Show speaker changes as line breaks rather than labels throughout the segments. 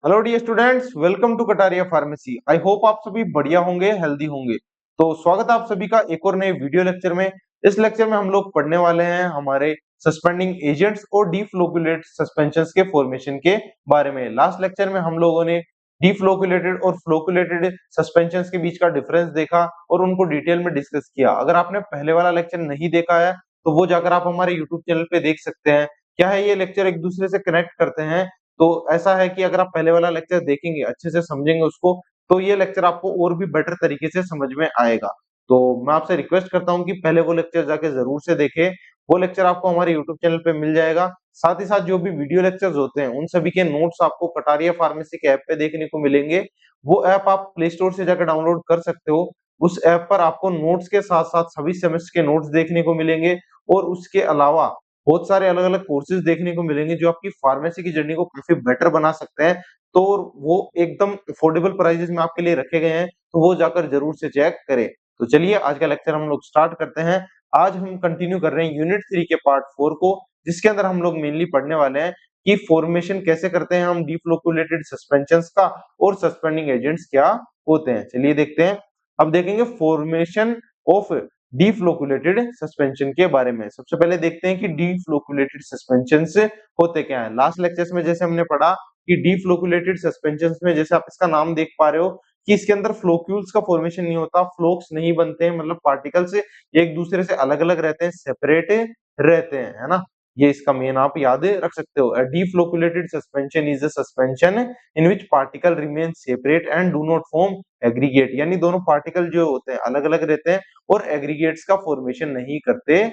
Hello dear students, welcome to Kataria pharmacy. I hope आप सभी बढ़िया होंगे, हेल्दी होंगे। तो स्वागत है आप सभी का एक और नए वीडियो लेक्चर में। इस लेक्चर में हम लोग पढ़ने वाले हैं हमारे सस्पेंडिंग एजेंट्स और डीफ्लोकुलेट सस्पेंशंस के फॉर्मेशन के बारे में। लास्ट लेक्चर में हम लोगों ने डीफ्लोकुलेटेड और फ्लोकुलेटेड सस्पेंशंस के बीच का डिफरेंस देखा और उनको डिटेल में डिस्कस किया। अगर आपने पहले वाला लेक्चर नहीं देखा है तो वो जाकर आप हमारे यूट्यूब चैनल पे देख सकते हैं। क्या है, ये लेक्चर एक दूसरे से कनेक्ट करते हैं। तो ऐसा है कि अगर आप पहले वाला लेक्चर देखेंगे, अच्छे से समझेंगे उसको, तो ये लेक्चर आपको और भी बेटर तरीके से समझ में आएगा। तो मैं आपसे रिक्वेस्ट करता हूँ कि पहले वो लेक्चर जाके जरूर से देखें। वो लेक्चर आपको हमारे यूट्यूब चैनल पे मिल जाएगा। साथ ही साथ जो भी वीडियो लेक्चर्स होते हैं उन सभी के नोट्स आपको कटारिया फार्मेसी के ऐप पे देखने को मिलेंगे। वो ऐप आप प्ले स्टोर से जाकर डाउनलोड कर सकते हो। उस ऐप पर आपको नोट्स के साथ साथ सभी सेमेस्टर के नोट्स देखने को मिलेंगे और उसके अलावा बहुत सारे अलग-अलग कोर्सेज देखने को मिलेंगे जो आपकी फार्मेसी की जर्नी को काफी बेटर बना सकते हैं। तो वो एकदम अफोर्डेबल प्राइसेस में आपके लिए रखे गए हैं, तो वो जाकर जरूर से चेक करें। तो चलिए आज का लेक्चर हम लोग स्टार्ट करते हैं। आज हम कंटिन्यू कर रहे हैं यूनिट 3 के पार्ट 4 को, जिसके अंदर हम लोग मेनली पढ़ने वाले हैं कि फॉर्मेशन कैसे करते हैं हम डीफ्लोकुलेटेड सस्पेंशंस का और सस्पेंडिंग एजेंट्स क्या होते हैं। चलिए देखते हैं। अब देखेंगे फॉर्मेशन ऑफ डीफ्लोकुलेटेड सस्पेंशन के बारे में। सबसे पहले देखते हैं कि डीफ्लोकुलेटेड सस्पेंशंस होते क्या हैं। लास्ट लेक्चर्स में जैसे हमने पढ़ा कि डीफ्लोकुलेटेड सस्पेंशंस में, जैसे आप इसका नाम देख पा रहे हो, कि इसके अंदर फ्लोक्यूल्स का फॉर्मेशन नहीं होता, फ्लोक्स नहीं बनते हैं, मतलब पार्टिकल्स एक दूसरे से अलग-अलग रहते हैं, सेपरेट रहते हैं, है ना। ये इसका मेन आप याद रख सकते हो। A deflocculated suspension is a suspension in which particle remain separate and do not form aggregate। यानी दोनों पार्टिकल जो होते हैं अलग-अलग रहते हैं और एग्रीगेट्स का फॉर्मेशन नहीं करते हैं,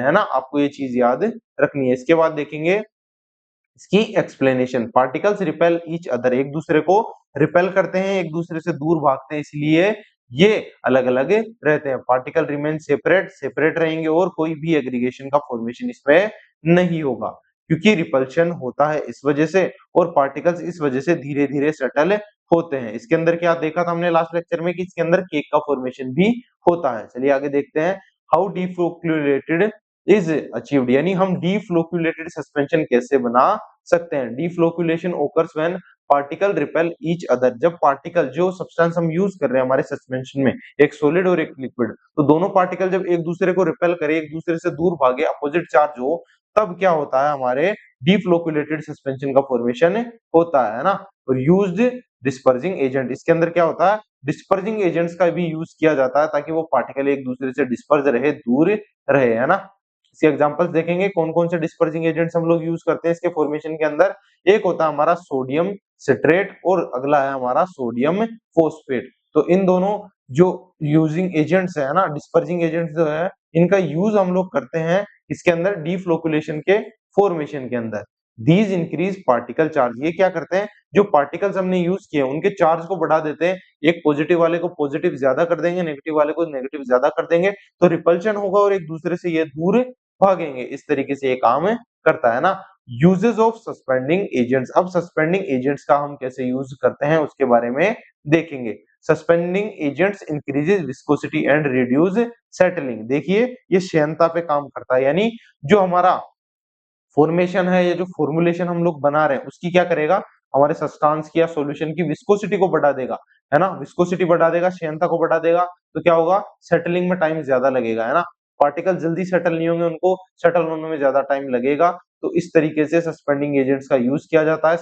है ना। आपको ये चीज याद रखनी है। इसके बाद देखेंगे इसकी explanation. Particles repel each other, एक दूसरे को रिपेल करते हैं, एक दूसरे से दूर भागते हैं, इसलिए ये अलग अलग रहते हैं। पार्टिकल रिमेन सेपरेट, सेपरेट रहेंगे और कोई भी एग्रीगेशन का फॉर्मेशन इसमें नहीं होगा, क्योंकि रिपल्शन होता है इस वजह से और पार्टिकल्स इस वजह से धीरे धीरे सेटल होते हैं। इसके अंदर क्या देखा था हमने लास्ट लेक्चर में कि इसके अंदर केक का फॉर्मेशन भी होता है। चलिए आगे देखते हैं। हाउ डीफ्लोकुलेटेड इज अचीव्ड, यानी हम डीफ्लोकुलेटेड सस्पेंशन कैसे बना सकते हैं। Deflocculation occurs when particle repel each other, जब पार्टिकल, जो सब्सटेंस हम यूज कर रहे हैं हमारे सस्पेंशन में, एक सॉलिड और एक लिक्विड, तो दोनों पार्टिकल जब एक दूसरे को रिपेल करे, एक दूसरे से दूर भागे, अपोजिट चार्ज हो, तब क्या होता है, हमारे डीफ्लोकुलेटेड सस्पेंशन का फॉर्मेशन होता है ना। और यूज्ड डिस्पर्जिंग एजेंट, इसके अंदर क्या होता है, डिस्पर्जिंग एजेंट्स का भी यूज किया जाता है ताकि वो पार्टिकल एक दूसरे से डिस्पर्ज रहे, दूर रहे, है ना। इसके एग्जांपल्स देखेंगे कौन कौन से डिस्पर्जिंग एजेंट्स हम लोग यूज करते हैं इसके फॉर्मेशन के अंदर। एक होता है हमारा सोडियम सिट्रेट और अगला है हमारा सोडियम फोस्फेट। तो इन दोनों जो यूजिंग एजेंट्स है ना, डिस्पर्जिंग एजेंट्स जो है, इनका यूज हम लोग करते हैं इसके अंदर डीफ्लोकुलेशन के फॉर्मेशन के अंदर। दीज इंक्रीज पार्टिकल चार्ज, ये क्या करते हैं, जो पार्टिकल्स हमने यूज किए उनके चार्ज को बढ़ा देते हैं। एक पॉजिटिव वाले को पॉजिटिव ज्यादा कर देंगे, नेगेटिव वाले को नेगेटिव ज्यादा कर देंगे, तो रिपल्शन होगा और एक दूसरे से ये दूर भागेंगे। इस तरीके से ये काम करता है ना। यूजेस ऑफ सस्पेंडिंग एजेंट्स, अब सस्पेंडिंग एजेंट्स का हम कैसे यूज करते हैं उसके बारे में देखेंगे। Suspending agents increases viscosity and reduce settling. देखिए ये श्यानता पे काम करता है, यानी जो हमारा फॉर्मेशन है, ये जो फॉर्मुलेशन हम लोग बना रहे हैं उसकी क्या करेगा, हमारे सब्सटेंस की या सॉल्यूशन की विस्कोसिटी को बढ़ा देगा, है ना। विस्कोसिटी बढ़ा देगा, श्यानता को बढ़ा देगा, तो क्या होगा, सेटलिंग में टाइम ज्यादा लगेगा, है ना। पार्टिकल जल्दी सेटल नहीं होंगे, उनको सेटल होने में ज्यादा टाइम लगेगा। तो इस तरीके से सस्पेंडिंग एजेंट्स का यूज किया जाता है।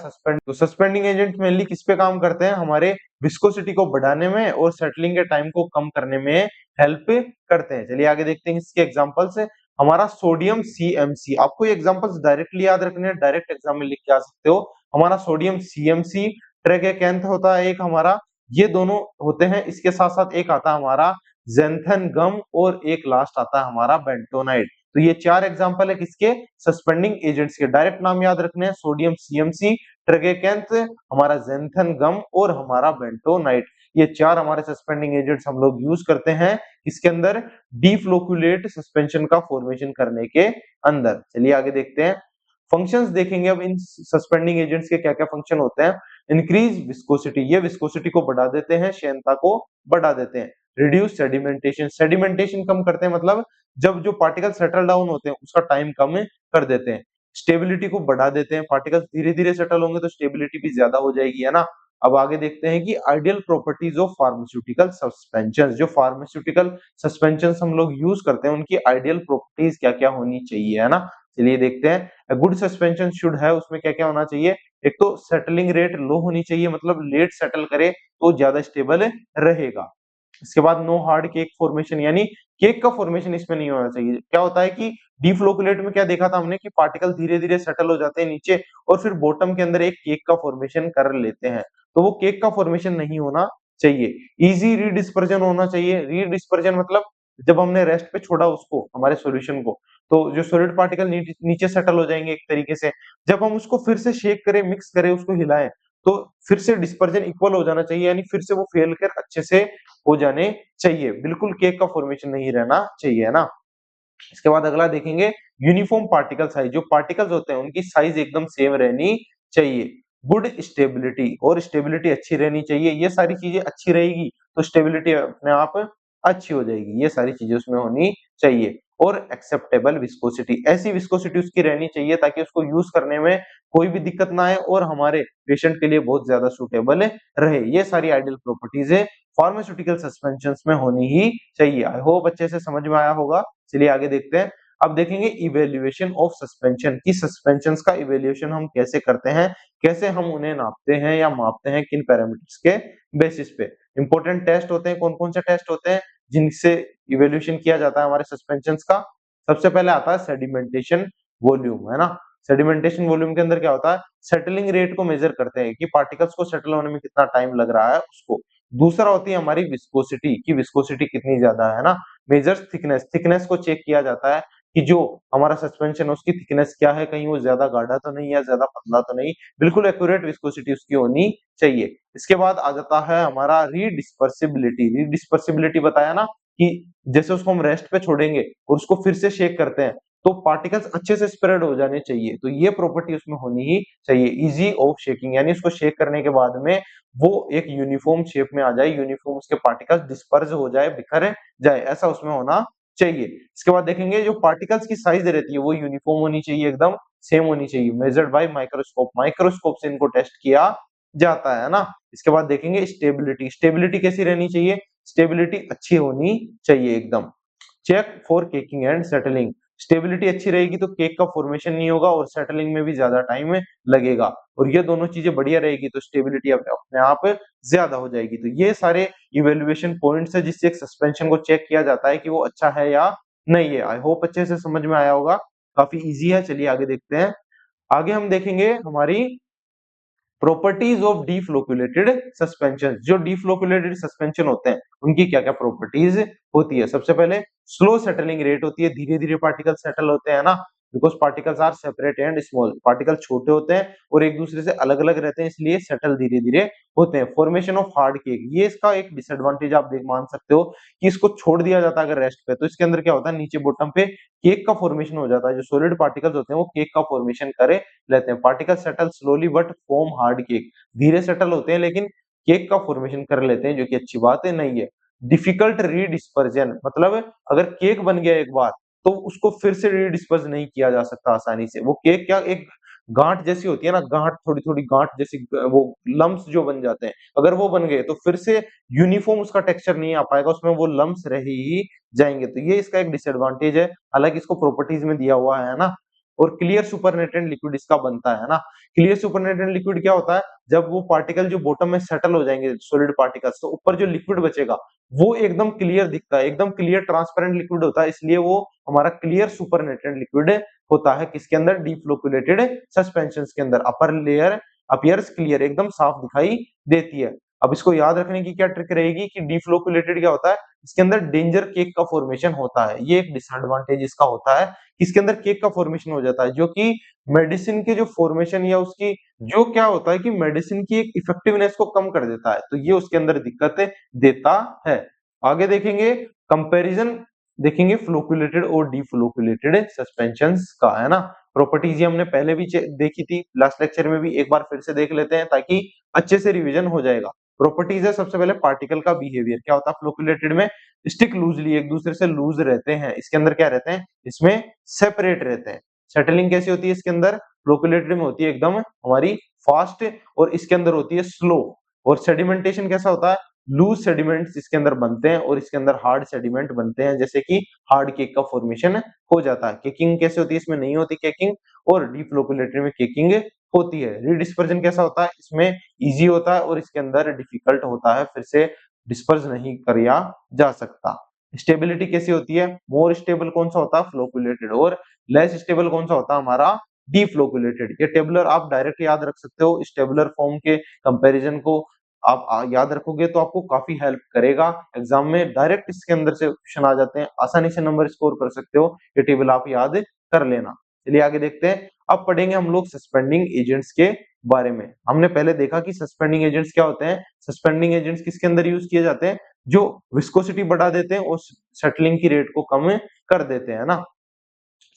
सस्पेंडिंग एजेंट मेनली किस पे काम करते हैं, हमारे विस्कोसिटी को बढ़ाने में और सेटलिंग के टाइम को कम करने में हेल्प करते हैं। चलिए आगे देखते हैं इसके एग्जांपल्स। हमारा सोडियम CmC, आपको ये एग्जांपल्स डायरेक्टली याद रखने हैं, डायरेक्ट एग्जाम में लिख के आ सकते हो। हमारा सोडियम CmC, ट्रेगेकेंथ होता है एक हमारा, ये दोनों होते हैं। इसके साथ साथ एक आता है हमारा ज़ैंथन गम और एक लास्ट आता है हमारा बेंटोनाइट। तो ये चार एग्जांपल है किसके, सस्पेंडिंग एजेंट्स के। डायरेक्ट नाम याद रखने हैं, सोडियम CmC, ट्रेगेकेंथ, हमारा ज़ैंथन गम और हमारा बेंटोनाइट। ये चार हमारे सस्पेंडिंग एजेंट्स हम लोग यूज करते हैं इसके अंदर डीफ्लोकुलेट सस्पेंशन का फॉर्मेशन करने के अंदर। चलिए आगे देखते हैं, फंक्शंस देखेंगे अब इन सस्पेंडिंग एजेंट्स के क्या क्या फंक्शन होते हैं। इंक्रीज विस्कोसिटी, ये विस्कोसिटी को बढ़ा देते हैं, श्यानता को बढ़ा देते हैं। रिड्यूस सेडिमेंटेशन, सेडिमेंटेशन कम करते हैं, मतलब जब जो पार्टिकल सेटल डाउन होते हैं उसका टाइम कम कर देते हैं। स्टेबिलिटी को बढ़ा देते हैं, पार्टिकल्स धीरे-धीरे सेटल होंगे तो स्टेबिलिटी भी ज्यादा हो जाएगी, है ना। अब आगे देखते हैं कि ideal properties of pharmaceutical suspensions, जो फार्मास्यूटिकल सस्पेंशंस हम लोग यूज करते हैं उनकी आइडियल प्रॉपर्टीज क्या-क्या होनी चाहिए, है ना। चलिए देखते हैं। अ गुड सस्पेंशन शुड है, उसमें क्या-क्या होना चाहिए। एक तो सेटलिंग रेट लो होनी चाहिए, मतलब लेट सेटल करे तो ज्यादा स्टेबल रहेगा। इसके बाद नो हार्ड केक फॉर्मेशन, यानी केक का फॉर्मेशन इसमें नहीं होना चाहिए। क्या होता है कि डीफ्लोकुलेट में क्या देखा था हमने कि पार्टिकल धीरे-धीरे सेटल हो जाते हैं नीचे और फिर बॉटम के अंदर एक केक का फॉर्मेशन कर लेते हैं। तो वो केक का फॉर्मेशन नहीं होना चाहिए। ईज़ी रीडिस्पर्जन होना चाहिए। रीडिस्पर्जन मतलब जब हमने रेस्ट पे छोड़ा उसको, हमारे सॉल्यूशन को, तो जो सॉलिड पार्टिकल नीचे सेटल हो जाएंगे एक तरीके से। जब हम उसको फिर से शेक करें, मिक्स करें, उसको हिलाएं, तो फिर से डिस्पर्जन इक्वल हो जाना चाहिए, यानी फिर से वो फैल कर अच्छे से हो जाने चाहिए। बिल्कुल केक का फॉर्मेशन नहीं रहना चाहिए, है ना। इसके बाद अगला देखेंगे, यूनिफॉर्म पार्टिकल साइज, जो पार्टिकल्स होते हैं उनकी साइज एकदम सेम रहनी चाहिए। गुड स्टेबिलिटी, और स्टेबिलिटी अच्छी रहनी चाहिए। ये सारी चीजें अच्छी रहेगी तो स्टेबिलिटी अपने आप अच्छी हो जाएगी। ये सारी चीजें उसमें होनी चाहिए। और एक्सेप्टेबल विस्कोसिटी, ऐसी विस्कोसिटी उसकी रहनी चाहिए ताकि उसको यूज करने में कोई भी दिक्कत ना आए और हमारे पेशेंट के लिए बहुत ज्यादा सुटेबल रहे। ये सारी आइडियल प्रॉपर्टीज है फार्मास्यूटिकल सस्पेंशंस में होनी ही चाहिए। आई होप अच्छे से समझ में आया होगा। चलिए आगे देखते हैं। अब देखेंगे इवैल्यूएशन ऑफ सस्पेंशन, की सस्पेंशंस का इवैल्यूएशन हम कैसे करते हैं, कैसे हम उन्हें नापते हैं या मापते हैं, किन पैरामीटर्स के बेसिस पे। इंपॉर्टेंट टेस्ट होते हैं, कौन-कौन से टेस्ट होते हैं जिनसे इवैल्यूएशन किया जाता है हमारे सस्पेंशंस का। सबसे पहले आता है सेडिमेंटेशन वॉल्यूम, है ना। सेडिमेंटेशन वॉल्यूम के अंदर क्या होता है, सेटलिंग रेट को मेजर करते हैं कि पार्टिकल्स को सेटल होने में कितना टाइम लग रहा है उसको। दूसरा होती है हमारी विस्कोसिटी, की विस्कोसिटी कितनी ज्यादा है ना। मेजर्स थिकनेस, थिकनेस को चेक किया जाता है कि जो हमारा सस्पेंशन है उसकी थिकनेस क्या है, कहीं वो ज्यादा गाढ़ा तो नहीं है, ज्यादा पतला तो नहीं, बिल्कुल एक्यूरेट विस्कोसिटी उसकी होनी चाहिए। इसके बाद आ जाता है हमारा रीडिस्पर्सिबिलिटी। रीडिस्पर्सिबिलिटी बताया ना कि जैसे उसको हम रेस्ट पे छोड़ेंगे और उसको फिर से शेक करते हैं तो पार्टिकल्स अच्छे से स्प्रेड हो जाने चाहिए, तो ये प्रॉपर्टी उसमें होनी ही चाहिए। इजी ऑफ शेकिंग, यानी उसको शेक करने के बाद में वो एक यूनिफॉर्म शेप में आ जाए, यूनिफॉर्म उसके पार्टिकल्स डिस्पर्स हो जाए, बिखर जाए, ऐसा उसमें होना चाहिए। इसके बाद देखेंगे जो पार्टिकल्स की साइज रहती है वो यूनिफॉर्म होनी चाहिए, एकदम सेम होनी चाहिए। मेजर्ड बाय माइक्रोस्कोप, माइक्रोस्कोप से इनको टेस्ट किया जाता है ना। इसके बाद देखेंगे स्टेबिलिटी, स्टेबिलिटी कैसी रहनी चाहिए, स्टेबिलिटी अच्छी होनी चाहिए एकदम। Check for caking and settling, stability अच्छी रहेगी तो केक का फॉर्मेशन नहीं होगा और सेटलिंग में भी ज्यादा टाइम लगेगा, और ये दोनों चीजें बढ़िया रहेगी तो स्टेबिलिटी अपने आप ज्यादा हो जाएगी। तो ये सारे इवैल्यूएशन पॉइंट्स है जिससे एक सस्पेंशन को चेक किया जाता है कि वो अच्छा है या नहीं है। आई होप अच्छे से समझ में आया होगा, काफी इजी है। चलिए आगे देखते हैं। आगे हम देखेंगे हमारी प्रॉपर्टीज ऑफ डीफ्लोकुलेटेड सस्पेंशन, जो डीफ्लोकुलेटेड सस्पेंशन होते हैं उनकी क्या क्या प्रॉपर्टीज होती है। सबसे पहले स्लो सेटलिंग रेट होती है, धीरे धीरे पार्टिकल सेटल होते हैं ना, because particles are separate and small, particle छोटे होते हैं और एक दूसरे से अलग अलग रहते हैं इसलिए सेटल धीरे धीरे होते हैं। फॉर्मेशन ऑफ हार्ड केक, ये इसका एक डिसएडवांटेज आप देख मान सकते हो कि इसको छोड़ दिया जाता है अगर रेस्ट पे, तो इसके अंदर क्या होता है, नीचे बॉटम पे केक का फॉर्मेशन हो जाता है, जो सॉलिड पार्टिकल्स होते हैं वो केक का फॉर्मेशन करे लेते हैं। Particle settle slowly but form hard cake, धीरे सेटल होते हैं लेकिन केक का फॉर्मेशन कर लेते हैं, जो कि अच्छी बात नहीं है। डिफिकल्ट रीडिस्पर्जन, मतलब अगर केक बन गया एक बार तो उसको फिर से रीडिस्पर्स नहीं किया जा सकता आसानी से। वो केक क्या एक गांठ जैसी होती है ना, गांठ, थोड़ी थोड़ी गांठ जैसी, वो लम्स जो बन जाते हैं, अगर वो बन गए तो फिर से यूनिफॉर्म उसका टेक्सचर नहीं आ पाएगा, उसमें वो लम्स रह ही जाएंगे। तो ये इसका एक डिसएडवांटेज है, हालांकि इसको प्रॉपर्टीज में दिया हुआ है ना। और क्लियर सुपरनेटेंट लिक्विड इसका बनता है ना। क्लियर सुपरनेटेंट लिक्विड क्या होता है, जब वो पार्टिकल जो बॉटम में सेटल हो जाएंगे सॉलिड पार्टिकल्स, तो ऊपर जो लिक्विड बचेगा वो एकदम क्लियर दिखता है, एकदम क्लियर ट्रांसपेरेंट लिक्विड होता है, इसलिए वो हमारा क्लियर सुपरनेटेंट लिक्विड होता है। किसके अंदर, डीफ्लोकुलेटेड सस्पेंशन के अंदर। अपर लेयर अपीयर्स क्लियर, एकदम साफ दिखाई देती है। अब इसको याद रखने की क्या ट्रिक रहेगी कि डीफ्लोकुलेटेड क्या होता है, इसके अंदर डेंजर केक का फॉर्मेशन होता है, ये एक डिसएडवांटेज इसका होता है। इसके अंदर केक का फॉर्मेशन हो जाता है जो कि मेडिसिन के जो फॉर्मेशन या उसकी जो क्या होता है कि मेडिसिन की एक इफेक्टिवनेस को कम कर देता है, तो ये उसके अंदर दिक्कत देता है। आगे देखेंगे कंपैरिजन, देखेंगे फ्लोकुलेटेड और डीफ्लोकुलेटेड सस्पेंशंस का, है ना। प्रॉपर्टीज ये हमने पहले भी देखी थी लास्ट लेक्चर में भी, एक बार फिर से देख लेते हैं ताकि अच्छे से रिवीजन हो जाएगा। प्रॉपर्टीज है सबसे पहले पार्टिकल का बिहेवियर, क्या होता है फ्लोकुलेटेड में, स्टिक लूजली, एक दूसरे से लूज रहते हैं। इसके अंदर क्या रहते हैं, इसमें सेपरेट रहते हैं। सेटलिंग कैसी होती है इसके अंदर, फ्लोक्युलेटरी में होती है एकदम हमारी फास्ट और इसके अंदर होती है स्लो। और सेडिमेंटेशन कैसा होता है, लूज सेडिमेंट्स इसके अंदर बनते हैं और इसके अंदर हार्ड सेडिमेंट बनते हैं, जैसे कि हार्ड केक का फॉर्मेशन हो जाता है। केकिंग कैसे होती है, इसमें नहीं होती केकिंग, और डीप फ्लोक्युलेटरी में केकिंग होती है। रीडिस्पर्जन कैसा होता है, इसमें इजी होता है और इसके अंदर डिफिकल्ट होता है, फिर से डिस्पर्स नहीं किया जा सकता। स्टेबिलिटी कैसी होती है, मोर स्टेबल कौन सा होता है, फ्लोक्युलेटेड, और लेस स्टेबल कौन सा होता है हमारा, डीफ्लोक्युलेटेड। ये टेबुलर आप डायरेक्ट याद रख सकते हो, इस टेबुलर फॉर्म के कंपैरिजन को आप याद रखोगे तो आपको काफी हेल्प करेगा। एग्जाम में डायरेक्ट इसके अंदर से क्वेश्चन आ जाते हैं, आसानी से नंबर स्कोर कर सकते हो, ये टेबल आप याद कर लेना। चलिए आगे देखते हैं। अब पढ़ेंगे हम लोग सस्पेंडिंग एजेंट्स के बारे में। हमने पहले देखा कि सस्पेंडिंग एजेंट्स क्या होते हैं। सस्पेंडिंग एजेंट्स किसके अंदर यूज किए जाते हैं, जो विस्कोसिटी बढ़ा देते हैं और सेटलिंग की रेट को कम कर देते हैं ना।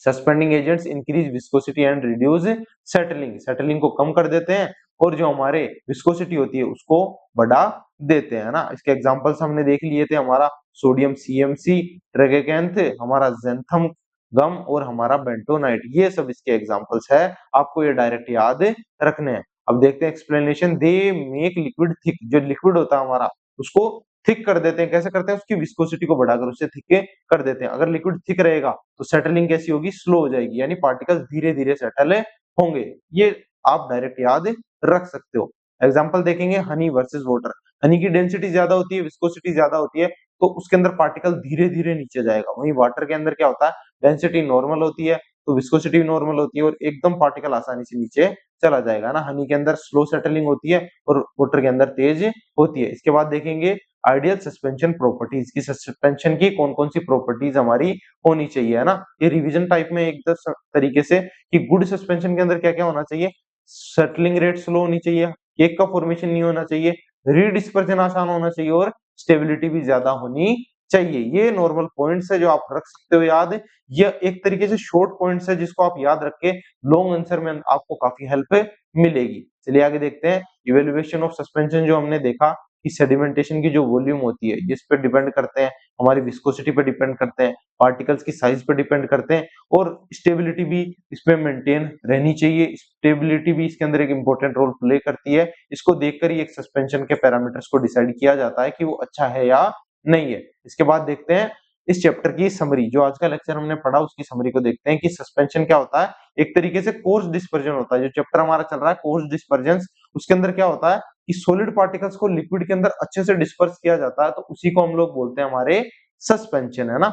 Suspending agents increase viscosity and reduce settling, settling को कम कर देते हैं और जो हमारे विस्कोसिटी होती है उसको बढ़ा देते हैं ना। इसके एग्जांपल्स हमने देख लिए थे, हमारा सोडियम CMC, ट्रेगेकेंथ, हमारा ज़ैंथम गम और हमारा बेंटोनाइट, ये सब इसके एग्जांपल्स है, आपको ये डायरेक्ट याद रखने हैं। अब देखते हैं explanation. They make liquid thick, जो लिक्विड होता है हमारा उसको थिक कर देते हैं। कैसे करते हैं, उसकी विस्कोसिटी को बढ़ाकर उससे थिक कर देते हैं। अगर लिक्विड थिक रहेगा तो सेटलिंग कैसी होगी, स्लो हो जाएगी, यानी पार्टिकल्स धीरे धीरे सेटल होंगे। ये आप डायरेक्ट याद रख सकते हो। एग्जांपल देखेंगे, हनी वर्सेस वाटर। हनी की डेंसिटी ज्यादा होती है, विस्कोसिटी ज्यादा होती है, तो उसके अंदर पार्टिकल धीरे धीरे नीचे जाएगा। वहीं वाटर के अंदर क्या होता है, डेंसिटी नॉर्मल होती है तो विस्कोसिटी भी नॉर्मल होती है और एकदम पार्टिकल आसानी से नीचे चला जाएगा ना। हनी के अंदर स्लो सेटलिंग होती है और वाटर के अंदर तेज होती है। इसके बाद देखेंगे आइडियल सस्पेंशन प्रॉपर्टीज की, सस्पेंशन की कौन कौन सी प्रॉपर्टीज हमारी होनी चाहिए, है ना। ये रिवीजन टाइप में एक तरीके से कि गुड सस्पेंशन के अंदर क्या क्या होना चाहिए, सेटलिंग रेट स्लो होनी चाहिए, केक का फॉर्मेशन नहीं होना चाहिए, रीडिस्पर्जन आसान होना चाहिए और स्टेबिलिटी भी ज्यादा होनी चाहिए। ये नॉर्मल पॉइंट्स है जो आप रख सकते हो याद। ये एक तरीके से शॉर्ट पॉइंट्स है जिसको आप याद रख के लॉन्ग आंसर में आपको काफी हेल्प मिलेगी। चलिए आगे देखते हैं। इवेल्युएशन ऑफ सस्पेंशन, जो हमने देखा कि सेडिमेंटेशन की जो वॉल्यूम होती है इस पे डिपेंड करते हैं, हमारी विस्कोसिटी पे डिपेंड करते हैं, पार्टिकल्स की साइज पे डिपेंड करते हैं और स्टेबिलिटी भी इसमें मेंटेन रहनी चाहिए। स्टेबिलिटी भी इसके अंदर एक इंपॉर्टेंट रोल प्ले करती है। इसको देखकर ही एक सस्पेंशन के पैरामीटर्स को डिसाइड किया जाता है कि वो अच्छा है या नहीं है। इसके बाद देखते हैं इस चैप्टर की समरी, जो आज का लेक्चर हमने पढ़ा उसकी समरी को देखते हैं कि सस्पेंशन क्या होता है। एक तरीके से कोर्स डिस्पर्जन होता है, जो चैप्टर हमारा चल रहा है कोर्स डिस्पर्जन, उसके अंदर क्या होता है कि सॉलिड पार्टिकल्स को लिक्विड के अंदर अच्छे से डिस्पर्स किया जाता है, तो उसी को हम लोग बोलते हैं हमारे सस्पेंशन, है ना।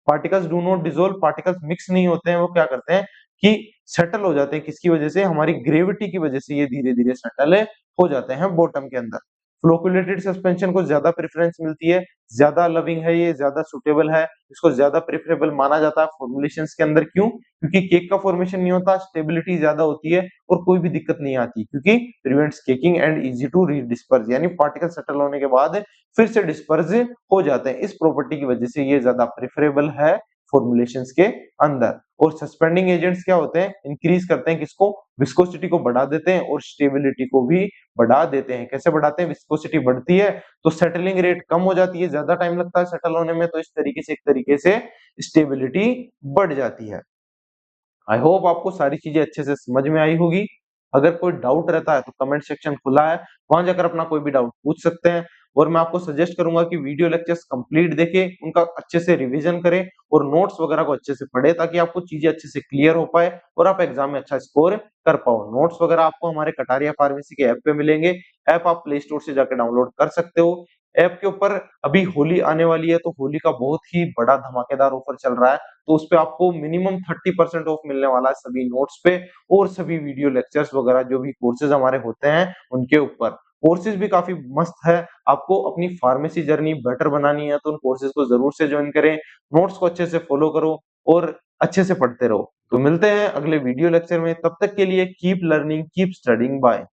Particles do not dissolve, particles mix नहीं होते हैं, वो क्या करते हैं कि सेटल हो जाते हैं। किसकी वजह से, हमारी ग्रेविटी की वजह से ये धीरे धीरे सेटल हो जाते हैं बॉटम के अंदर। फ्लोकुलेटेड सस्पेंशन को ज्यादा प्रेफरेंस मिलती है, ज्यादा लविंग है, ये ज्यादा सुटेबल है, इसको ज्यादा प्रेफरेबल माना जाता है फॉर्मुलेशंस के अंदर। क्यों, क्योंकि केक का फॉर्मेशन नहीं होता, स्टेबिलिटी ज्यादा होती है और कोई भी दिक्कत नहीं आती, क्योंकि prevents caking and easy to redisperse, यानी पार्टिकल सेटल होने के बाद फिर से डिस्पर्स हो जाते हैं। इस प्रॉपर्टी की वजह से ये ज्यादा प्रेफरेबल है फॉर्मुलेशंस के अंदर। और सस्पेंडिंग एजेंट्स क्या होते हैं, इंक्रीज करते हैं किसको, विस्कोसिटी को बढ़ा देते हैं और स्टेबिलिटी को भी बढ़ा देते हैं। कैसे बढ़ाते हैं, विस्कोसिटी बढ़ती है तो सेटलिंग रेट कम हो जाती है, ज्यादा टाइम लगता है सेटल होने में, तो इस तरीके से एक तरीके से स्टेबिलिटी बढ़ जाती है। आई होप आपको सारी चीजें अच्छे से समझ में आई होगी। अगर कोई डाउट रहता है तो कमेंट सेक्शन खुला है, वहां जाकर अपना कोई भी डाउट पूछ सकते हैं। और मैं आपको सजेस्ट करूंगा कि वीडियो लेक्चर्स कंप्लीट देखें, उनका अच्छे से रिवीजन करें और नोट्स वगैरह को अच्छे से पढ़े, ताकि आपको चीजें अच्छे से क्लियर हो पाए और आप एग्जाम में अच्छा स्कोर कर पाओ। नोट्स वगैरह आपको हमारे कटारिया फार्मेसी के ऐप पे मिलेंगे। ऐप आप प्ले स्टोर से जाकर डाउनलोड कर सकते हो। ऐप के ऊपर अभी होली आने वाली है, तो होली का बहुत ही बड़ा धमाकेदार ऑफर चल रहा है, तो उस पे आपको मिनिमम 30% ऑफ मिलने वाला है सभी नोट्स पे और सभी वीडियो लेक्चर्स वगैरह जो भी कोर्सेज हमारे होते हैं उनके ऊपर। कोर्सेज भी काफी मस्त है, आपको अपनी फार्मेसी जर्नी बेटर बनानी है तो उन कोर्सेज को जरूर से ज्वाइन करें, नोट्स को अच्छे से फॉलो करो और अच्छे से पढ़ते रहो। तो मिलते हैं अगले वीडियो लेक्चर में, तब तक के लिए keep learning, keep studying, bye.